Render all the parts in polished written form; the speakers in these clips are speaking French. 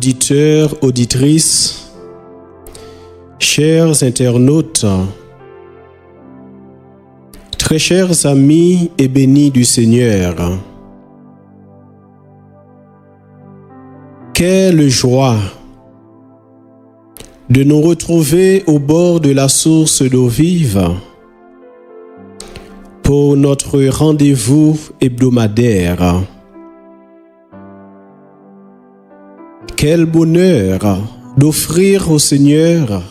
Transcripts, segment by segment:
auditeurs, auditrices, chers internautes, très chers amis et bénis du Seigneur, quelle joie de nous retrouver au bord de la source d'eau vive pour notre rendez-vous hebdomadaire. Quel bonheur d'offrir au Seigneur,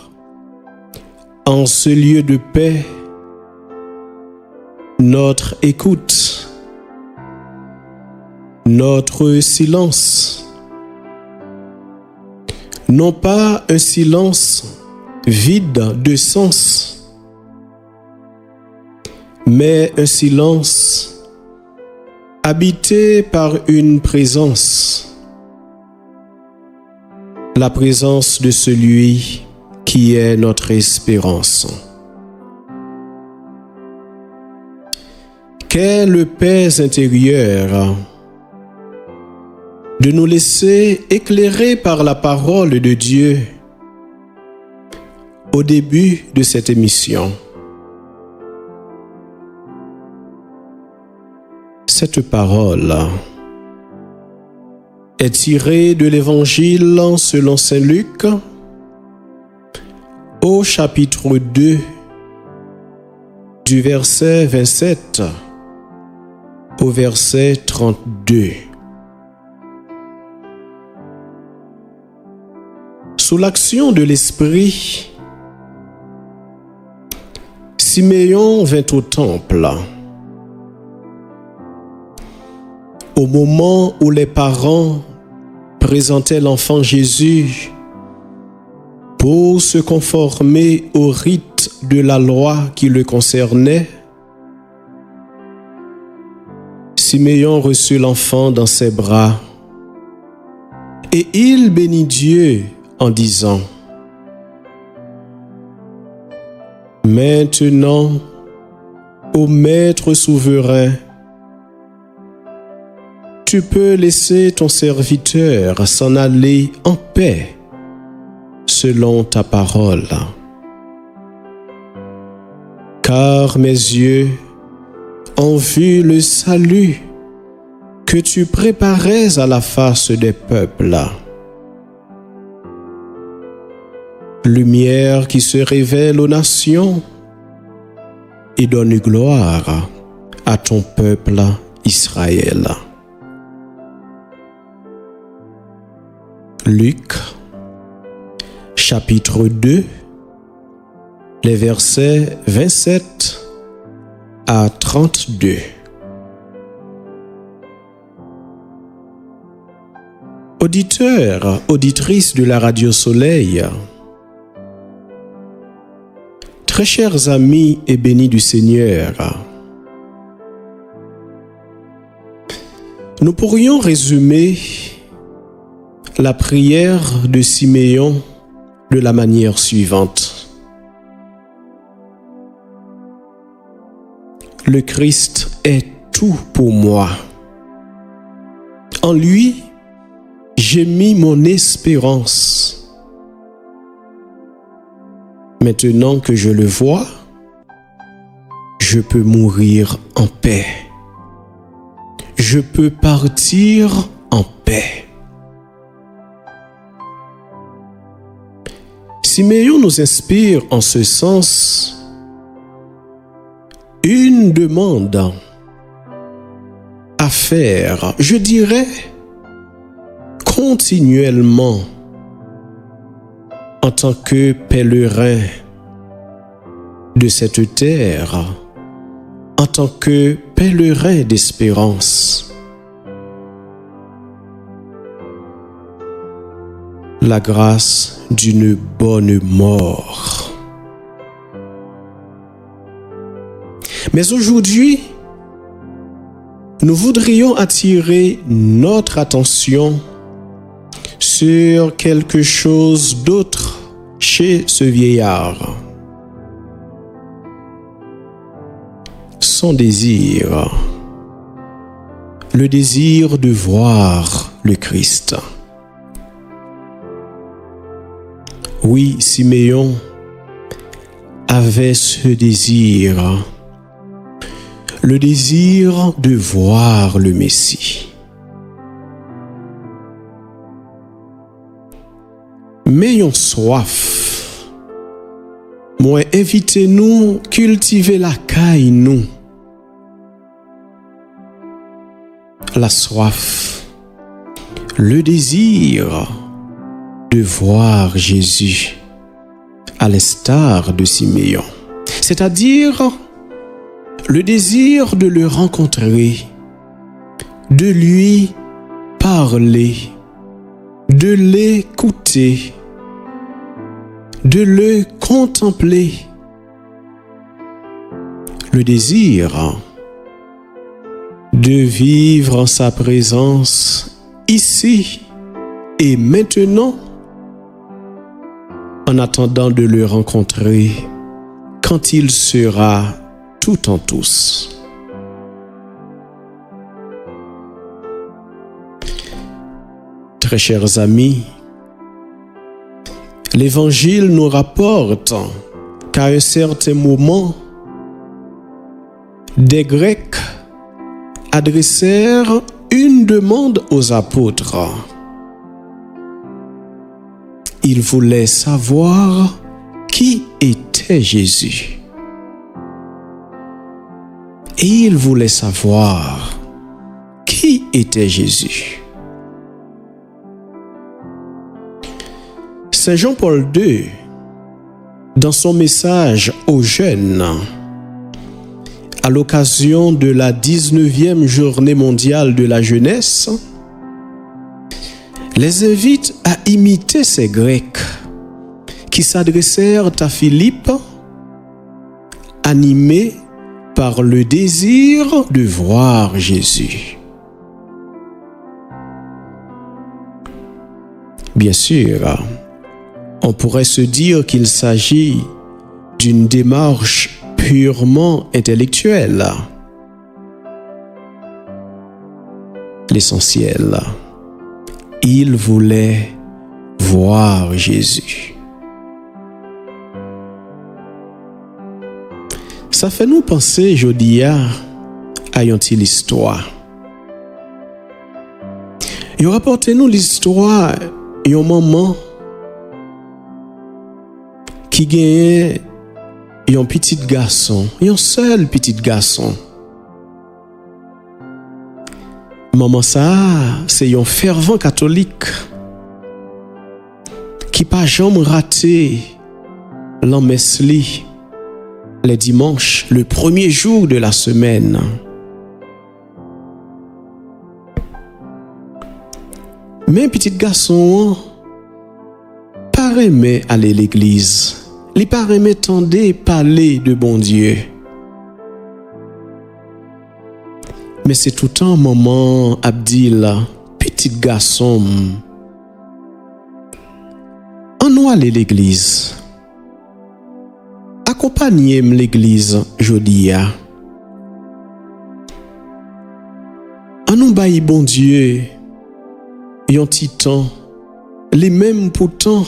en ce lieu de paix, notre écoute, notre silence. Non pas un silence vide de sens, mais un silence habité par une présence, la présence de celui qui est notre espérance. Quelle paix intérieure de nous laisser éclairer par la parole de Dieu au début de cette émission. Cette parole est tirée de l'Évangile selon saint Luc au chapitre 2 du verset 27 au verset 32. Sous l'action de l'Esprit, Siméon vint au temple. Au moment où les parents présentaient l'enfant Jésus pour se conformer au rite de la loi qui le concernait, Siméon reçut l'enfant dans ses bras et il bénit Dieu en disant: Maintenant, ô Maître souverain, tu peux laisser ton serviteur s'en aller en paix selon ta parole. Car mes yeux ont vu le salut que tu préparais à la face des peuples. Lumière qui se révèle aux nations et donne gloire à ton peuple Israël. Luc, chapitre 2, les versets 27 à 32. Auditeurs, auditrices de la Radio Soleil, très chers amis et bénis du Seigneur, nous pourrions résumer la prière de Siméon de la manière suivante. Le Christ est tout pour moi. En lui, j'ai mis mon espérance. Maintenant que je le vois, je peux mourir en paix. Je peux partir en paix. Siméon nous inspire en ce sens une demande à faire, je dirais, continuellement en tant que pèlerin de cette terre, en tant que pèlerin d'espérance. La grâce d'une bonne mort. Mais aujourd'hui, nous voudrions attirer notre attention sur quelque chose d'autre chez ce vieillard. Son désir, le désir de voir le Christ. Oui, Siméon avait ce désir, le désir de voir le Messie. Mais ayons soif. Moi, invitez-nous cultiver la caille, nous. La soif, le désir de voir Jésus à l'instar de Siméon. C'est-à-dire le désir de le rencontrer, de lui parler, de l'écouter, de le contempler. Le désir de vivre en sa présence ici et maintenant, en attendant de le rencontrer quand il sera tout en tous. Très chers amis, l'Évangile nous rapporte qu'à un certain moment, des Grecs adressèrent une demande aux apôtres. Ils voulaient savoir qui était Jésus. Et ils voulaient savoir qui était Jésus. Saint Jean-Paul II, dans son message aux jeunes, à l'occasion de la 19e journée mondiale de la jeunesse, les invite à imiter ces Grecs qui s'adressèrent à Philippe, animés par le désir de voir Jésus. Bien sûr, on pourrait se dire qu'il s'agit d'une démarche purement intellectuelle. L'essentiel, il voulait voir Jésus. Ça fait nous penser, Jodia, à une histoire. Il rapporte-nous l'histoire d'un maman qui gagnait un petit garçon, un seul petit garçon. Maman ça, c'est un fervent catholique qui pas jamais raté la messe li les dimanches, le premier jour de la semaine. Mais petit garçon pas aimé aller à l'église. Il pas aimé tendre parler de bon Dieu. Mais c'est tout un moment Abdil, petit garçon, on nous aller à l'église. Accompagnez l'église jodia. On nous baille bon Dieu, yon titan, les mêmes pourtant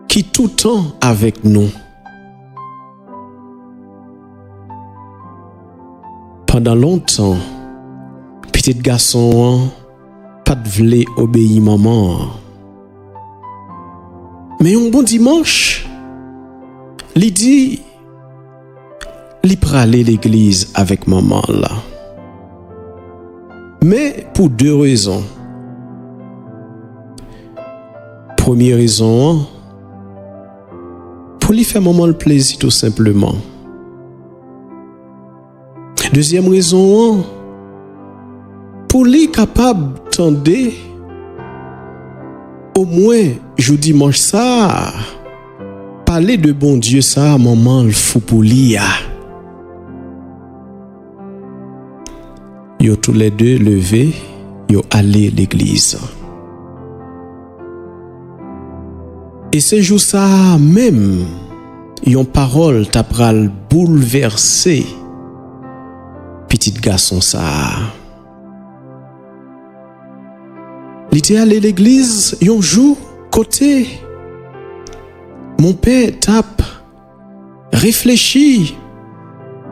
qui tout temps avec nous. Pendant longtemps, petit garçon pas de vle obéir maman. Mais un bon dimanche, il dit, il pralait l'église avec maman là. Mais pour deux raisons. Première raison, pour lui faire maman le plaisir tout simplement. Deuxième raison, pour lui capable d'entendre au moins je dimanche ça parler de bon Dieu ça maman le fou pour lui. Yo tous les deux levés, yo allé à l'église. Et ce jour ça même, yon parole t'a pral bouleversé petit garçon ça. Il était allé à l'église yon jour côté Mon père tape, réfléchis.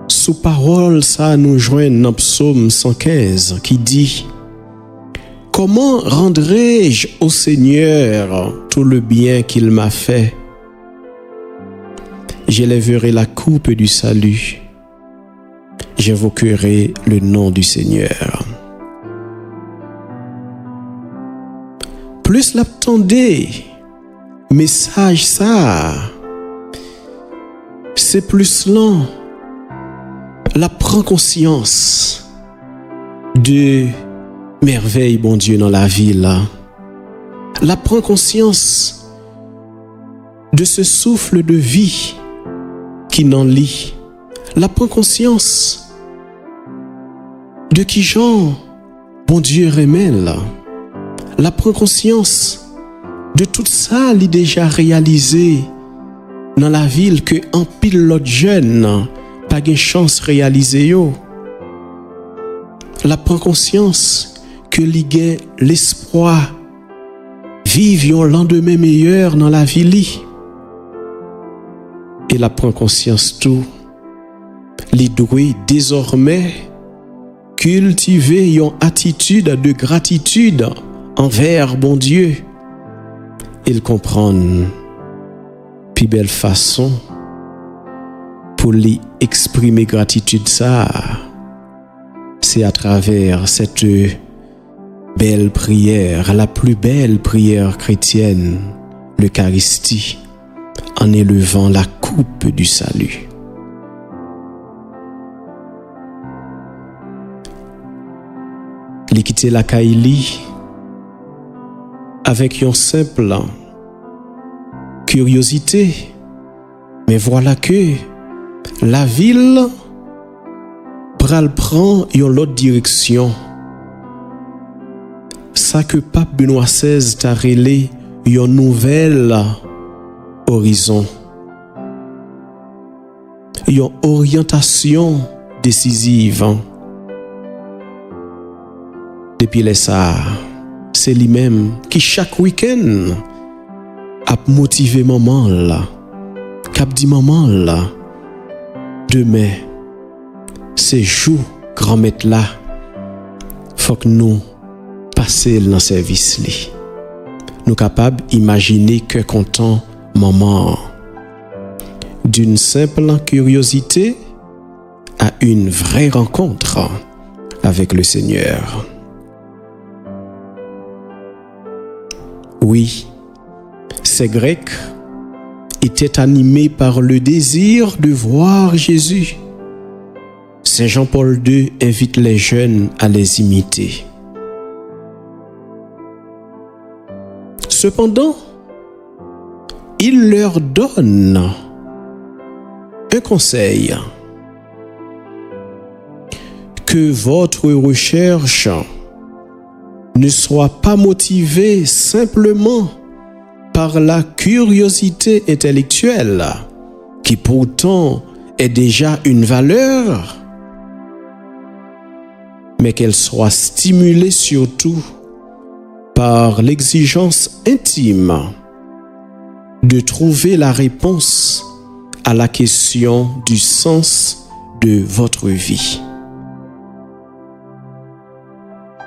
Sous parole, ça nous joint dans Psaume 115 qui dit: comment rendrai-je au Seigneur tout le bien qu'il m'a fait? J'élèverai la coupe du salut. J'invoquerai le nom du Seigneur. Plus l'attendez, message ça, c'est plus lent. La prend conscience de merveille, bon Dieu, dans la vie là. La prend conscience de ce souffle de vie qui n'en lit. La prend conscience de qui Jean, bon Dieu, remèle. La prend conscience de tout ça, il déjà réalisé dans la ville que en pile l'autre jeune pas de chance réaliser yo. La prend conscience que l'y a l'espoir vivre un lendemain meilleur dans la vie. Et la prend conscience tout. Li doit désormais cultiver une attitude de gratitude envers bon Dieu. Il comprend plus belle façon pour lui exprimer gratitude ça, c'est à travers cette belle prière, la plus belle prière chrétienne, l'Eucharistie, en élevant la coupe du salut. Il quitter la Kaili avec une simple curiosité, mais voilà que la ville prend une autre direction. Ça que Pape Benoît XVI t'a relé une nouvel horizon. Une orientation décisive. Depuis les ça, c'est lui-même qui chaque week-end a motivé maman là, cap dit maman là. Demain, c'est jour grand maître là, faut que nous passer dans service li. Nous capables imaginer que content maman d'une simple curiosité à une vraie rencontre avec le Seigneur. Oui, ces Grecs étaient animés par le désir de voir Jésus. Saint Jean-Paul II invite les jeunes à les imiter. Cependant, il leur donne un conseil: que votre recherche ne soit pas motivée simplement par la curiosité intellectuelle, qui pourtant est déjà une valeur, mais qu'elle soit stimulée surtout par l'exigence intime de trouver la réponse à la question du sens de votre vie.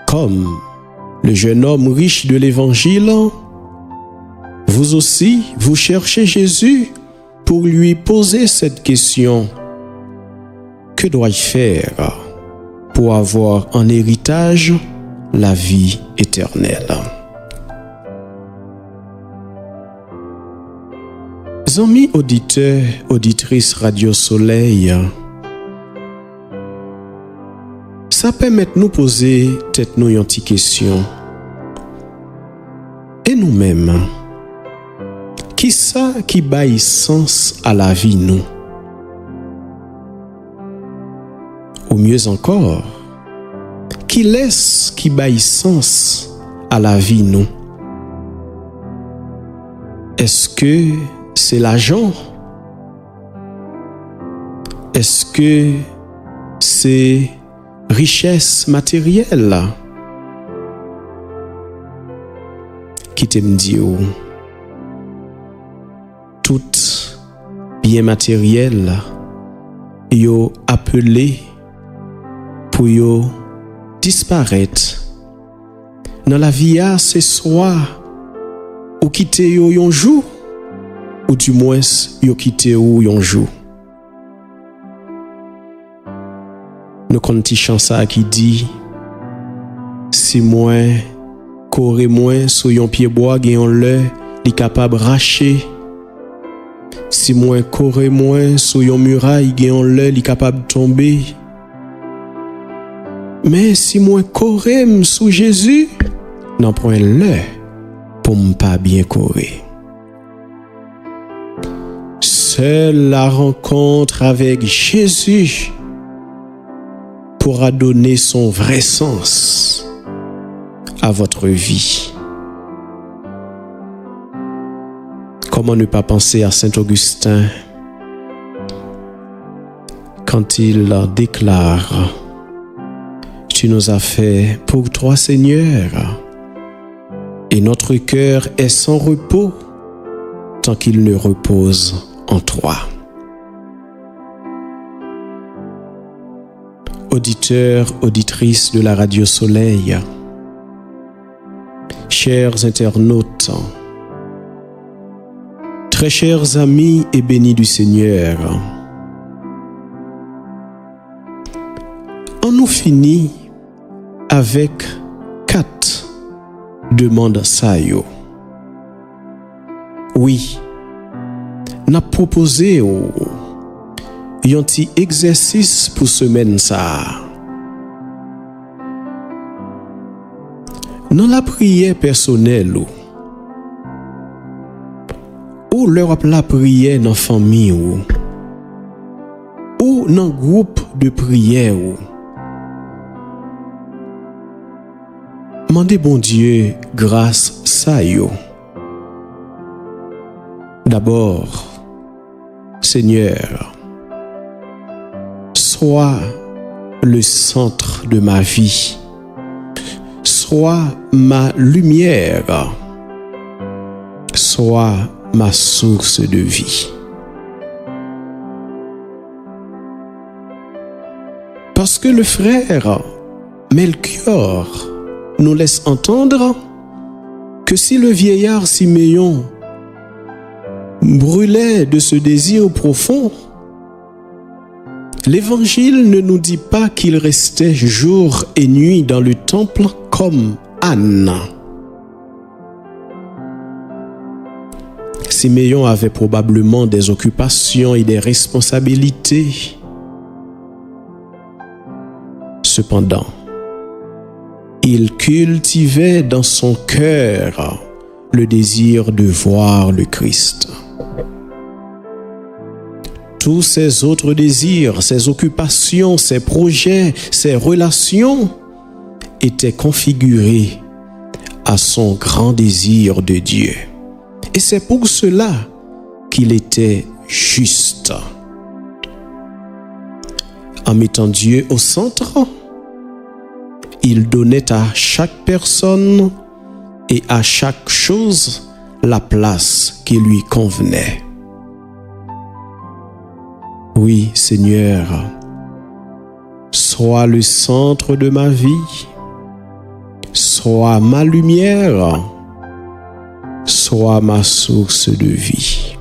Comme le jeune homme riche de l'Évangile, vous aussi, vous cherchez Jésus pour lui poser cette question: que dois-je faire pour avoir en héritage la vie éternelle? Amis auditeurs, auditrices Radio Soleil, ça permet de nous poser tête nous une petite question. Et nous-mêmes, qui ça qui baille sens à la vie nous? Ou mieux encore, qui laisse qui baille sens à la vie nous? Est-ce que c'est l'argent? Est-ce que c'est richesse matérielle qui te me dit? tout bien matériel yo appelé pour yo disparaître dans la vie c'est soit ou quitter yo yon jour ou du moins yo quitter ou yon jour. Nous comptons chance qui dit si moi coré moins sur yon pied bois gagne le li capable racher. Si moi coré moins sur yon muraille gagne le li capable tomber. Mais si moi coré sous Jésus n'en point le pour me pas bien courir. Seule la rencontre avec Jésus pourra donner son vrai sens à votre vie. Comment ne pas penser à Saint Augustin quand il déclare « Tu nous as fait pour toi, Seigneur, et notre cœur est sans repos tant qu'il ne repose en toi. » Auditeurs, auditrices de la Radio Soleil, chers internautes, très chers amis et bénis du Seigneur, on nous finit avec 4 demandes ça yo. Oui, n'a proposé un petit exercice pour semaine ça. Dans la prière personnelle ou leur la prière dans famille ou dans groupe de prière mandez bon Dieu grâce ça yo. D'abord, Seigneur, sois le centre de ma vie, sois ma lumière, sois ma source de vie. Parce que le frère Melchior nous laisse entendre que si le vieillard Siméon brûlait de ce désir profond, l'Évangile ne nous dit pas qu'il restait jour et nuit dans le temple comme Anne. Siméon avait probablement des occupations et des responsabilités. Cependant, il cultivait dans son cœur le désir de voir le Christ. Tous ses autres désirs, ses occupations, ses projets, ses relations étaient configurés à son grand désir de Dieu. Et c'est pour cela qu'il était juste. En mettant Dieu au centre, il donnait à chaque personne et à chaque chose la place qui lui convenait. Oui, Seigneur, sois le centre de ma vie, sois ma lumière, sois ma source de vie.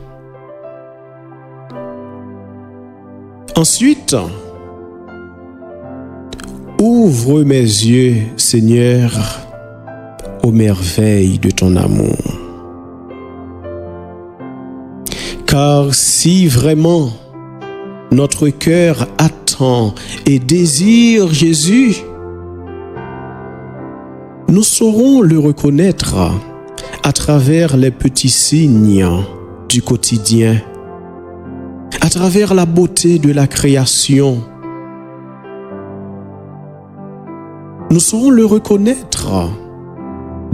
Ensuite, ouvre mes yeux, Seigneur, aux merveilles de ton amour. Car si vraiment notre cœur attend et désire Jésus, nous saurons le reconnaître à travers les petits signes du quotidien, à travers la beauté de la création. Nous saurons le reconnaître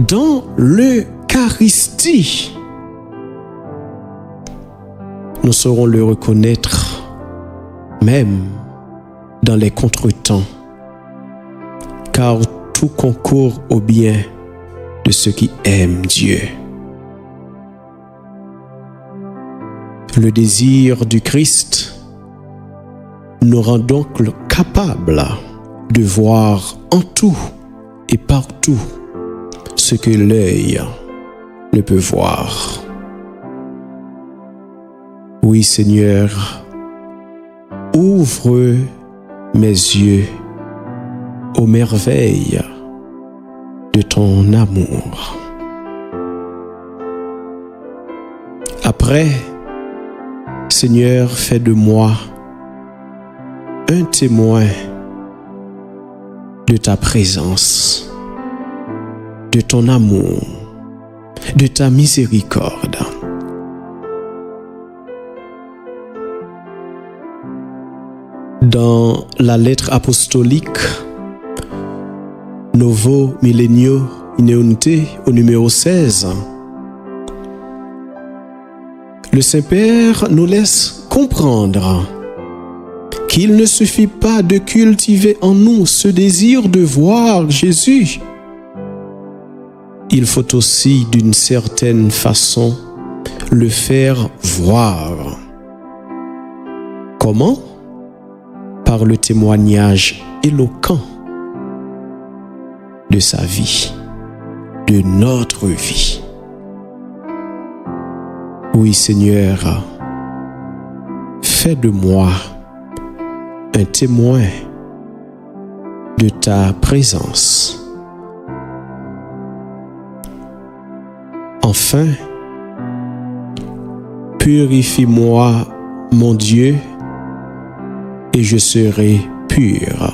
dans l'Eucharistie. Nous saurons le reconnaître même dans les contretemps, car tout concourt au bien de ceux qui aiment Dieu. Le désir du Christ nous rend donc capables de voir en tout et partout ce que l'œil ne peut voir. Oui, Seigneur, ouvre mes yeux aux merveilles de ton amour. Après, Seigneur, fais de moi un témoin de ta présence, de ton amour, de ta miséricorde. Dans la lettre apostolique Novo Millennio Ineunte au numéro 16, le Saint-Père nous laisse comprendre qu'il ne suffit pas de cultiver en nous ce désir de voir Jésus. Il faut aussi, d'une certaine façon, le faire voir. Comment? Par le témoignage éloquent de sa vie, de notre vie. Oui, Seigneur, fais de moi un témoin de ta présence. Enfin, purifie-moi, mon Dieu, et je serai pur.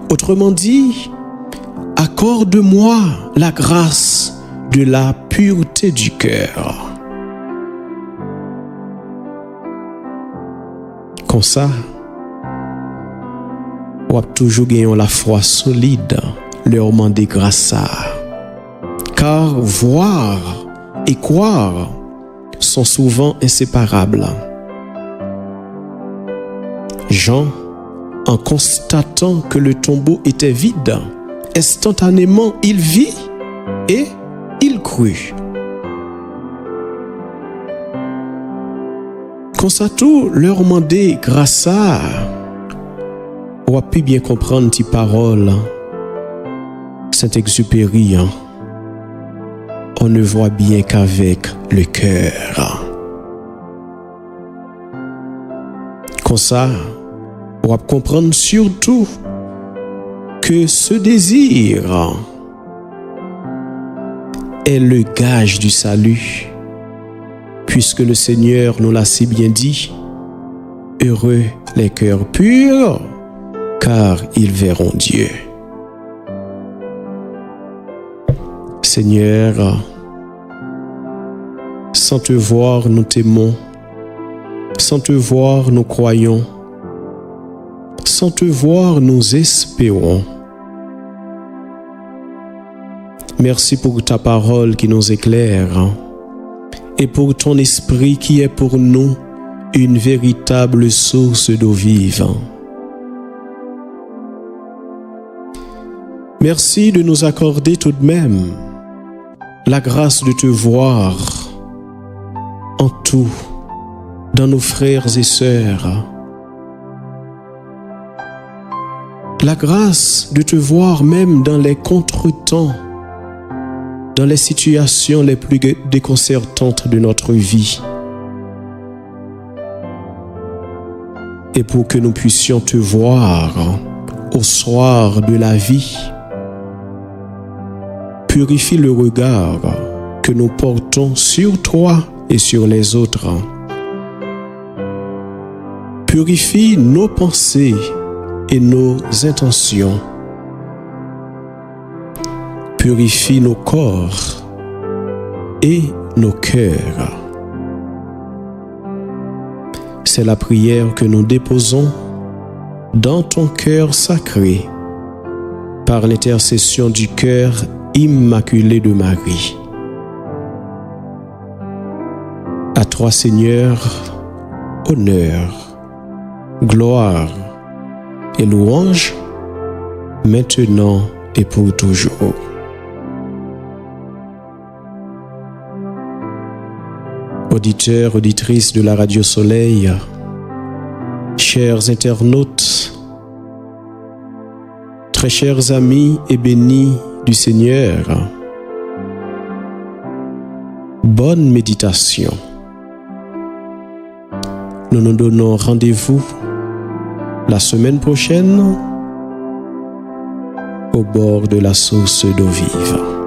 Autrement dit, accorde-moi la grâce de la pureté du cœur. Comme ça, on a toujours gagné la foi solide, leur demander grâce à. Car voir et croire sont souvent inséparables. Jean, en constatant que le tombeau était vide, instantanément il vit et il crut. Comme ça, tout leur demander grâce à, on a pu bien comprendre ces paroles. Saint-Exupéry, on ne voit bien qu'avec le cœur. Comme ça, on va comprendre surtout que ce désir est le gage du salut, puisque le Seigneur nous l'a si bien dit, heureux les cœurs purs, car ils verront Dieu. Seigneur, sans te voir, nous t'aimons, sans te voir, nous croyons, sans te voir, nous espérons. Merci pour ta parole qui nous éclaire et pour ton esprit qui est pour nous une véritable source d'eau vive. Merci de nous accorder tout de même la grâce de te voir en tout, dans nos frères et sœurs. La grâce de te voir même dans les contretemps, dans les situations les plus déconcertantes de notre vie. Et pour que nous puissions te voir au soir de la vie, purifie le regard que nous portons sur toi et sur les autres. Purifie nos pensées et nos intentions. Purifie nos corps et nos cœurs. C'est la prière que nous déposons dans ton cœur sacré par l'intercession du cœur immaculé de Marie. À toi, Seigneur, honneur, gloire et louange, maintenant et pour toujours. Auditeurs, auditrices de la Radio Soleil, chers internautes, très chers amis et bénis du Seigneur, bonne méditation. Nous nous donnons rendez-vous la semaine prochaine au bord de la source d'eau vive.